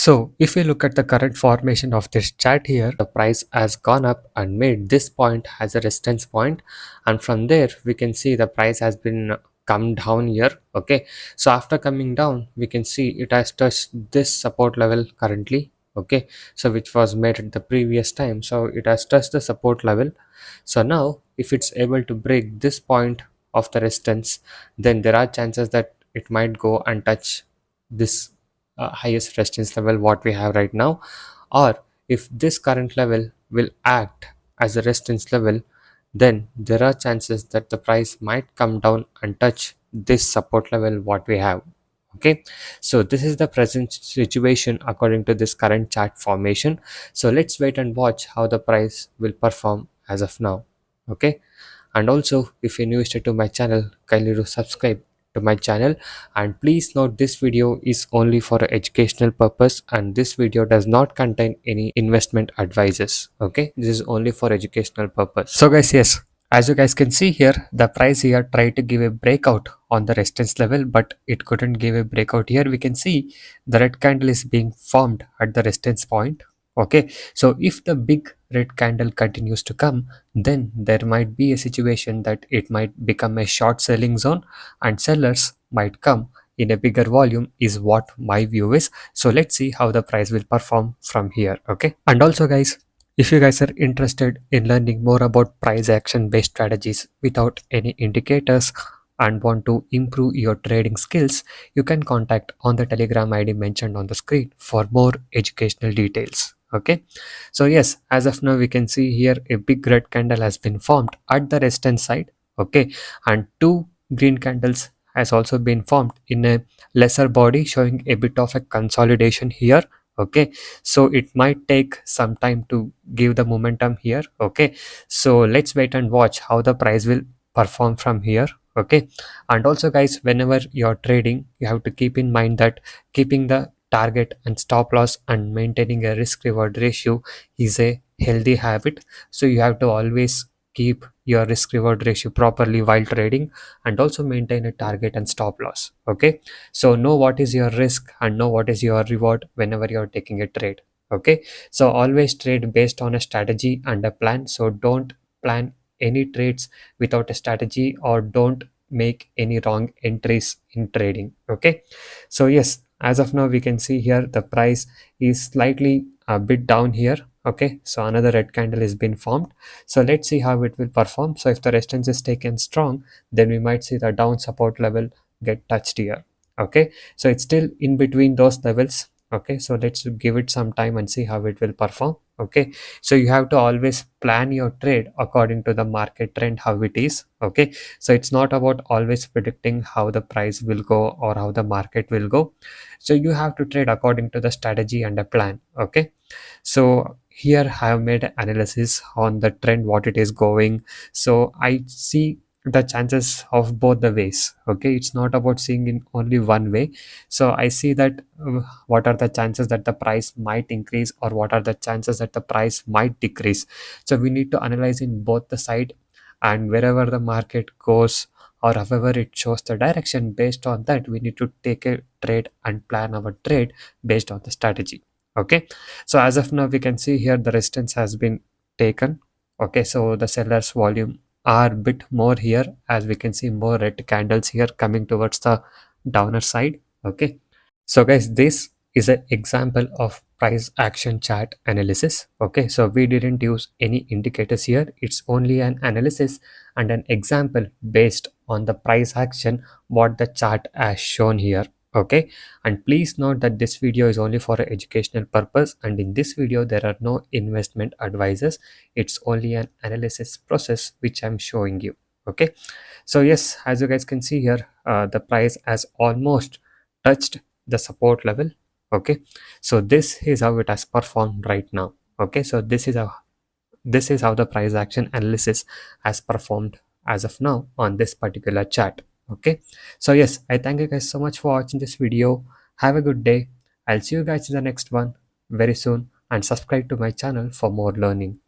So if we look at the current formation of this chart here, the price has gone up and made this point as a resistance point, and from there we can see the price has been come down here. Okay, so after coming down we can see it has touched this support level currently. Okay, so which was made at the previous time, so it has touched the support level. So now if it's able to break this point of the resistance, then there are chances that it might go and touch this highest resistance level what we have right now, or if this current level will act as a resistance level, then there are chances that the price might come down and touch this support level what we have. Okay, so this is the present situation according to this current chart formation. So let's wait and watch how the price will perform as of now. Okay, and also if you're new to my channel, kindly do subscribe to my channel, and please note this video is only for educational purpose and this video does not contain any investment advices. Okay, this is only for educational purpose. So guys, yes, as you guys can see here, the price here tried to give a breakout on the resistance level, but it couldn't give a breakout. Here we can see the red candle is being formed at the resistance point. Okay, so if the big red candle continues to come, then there might be a situation that it might become a short selling zone and sellers might come in a bigger volume is what my view is. So let's see how the price will perform from here. Okay, and also guys, if you guys are interested in learning more about price action based strategies without any indicators and want to improve your trading skills, you can contact on the Telegram ID mentioned on the screen for more educational details. Okay, so yes, as of now we can see here a big red candle has been formed at the resistance side. Okay, and two green candles has also been formed in a lesser body showing a bit of a consolidation here. Okay, so it might take some time to give the momentum here. Okay, so let's wait and watch how the price will perform from here. Okay, and also guys, whenever you're trading you have to keep in mind that keeping the target and stop loss and maintaining a risk reward ratio is a healthy habit. So you have to always keep your risk reward ratio properly while trading and also maintain a target and stop loss. Okay, so know what is your risk and know what is your reward whenever you're taking a trade. Okay, so always trade based on a strategy and a plan. So don't plan any trades without a strategy, or don't make any wrong entries in trading. Okay, so yes, as of now we can see here the price is slightly a bit down here. Okay, so another red candle has been formed. So let's see how it will perform. So if the resistance is taken strong, then we might see the down support level get touched here. Okay, so it's still in between those levels. Okay, so let's give it some time and see how it will perform. Okay, so you have to always plan your trade according to the market trend how it is. Okay, so it's not about always predicting how the price will go or how the market will go. So you have to trade according to the strategy and a plan. Okay, so here I have made analysis on the trend what it is going. So I see the chances of both the ways. Okay, it's not about seeing in only one way. So I see that what are the chances that the price might increase or what are the chances that the price might decrease. So we need to analyze in both the side, and wherever the market goes or however it shows the direction, based on that we need to take a trade and plan our trade based on the strategy. Okay, so as of now we can see here the resistance has been taken. Okay, so the sellers volume are bit more here, as we can see more red candles here coming towards the downer side. Okay, so guys, this is an example of price action chart analysis. Okay, so we didn't use any indicators here, it's only an analysis and an example based on the price action what the chart has shown here. Okay, and please note that this video is only for an educational purpose, and in this video there are no investment advices. It's only an analysis process which I'm showing you. Okay, so yes, as you guys can see here, the price has almost touched the support level. Okay, so this is how it has performed right now. Okay, so this is how the price action analysis has performed as of now on this particular chart. Okay, so yes, I thank you guys so much for watching this video. Have a good day. I'll see you guys in the next one very soon, and subscribe to my channel for more learning.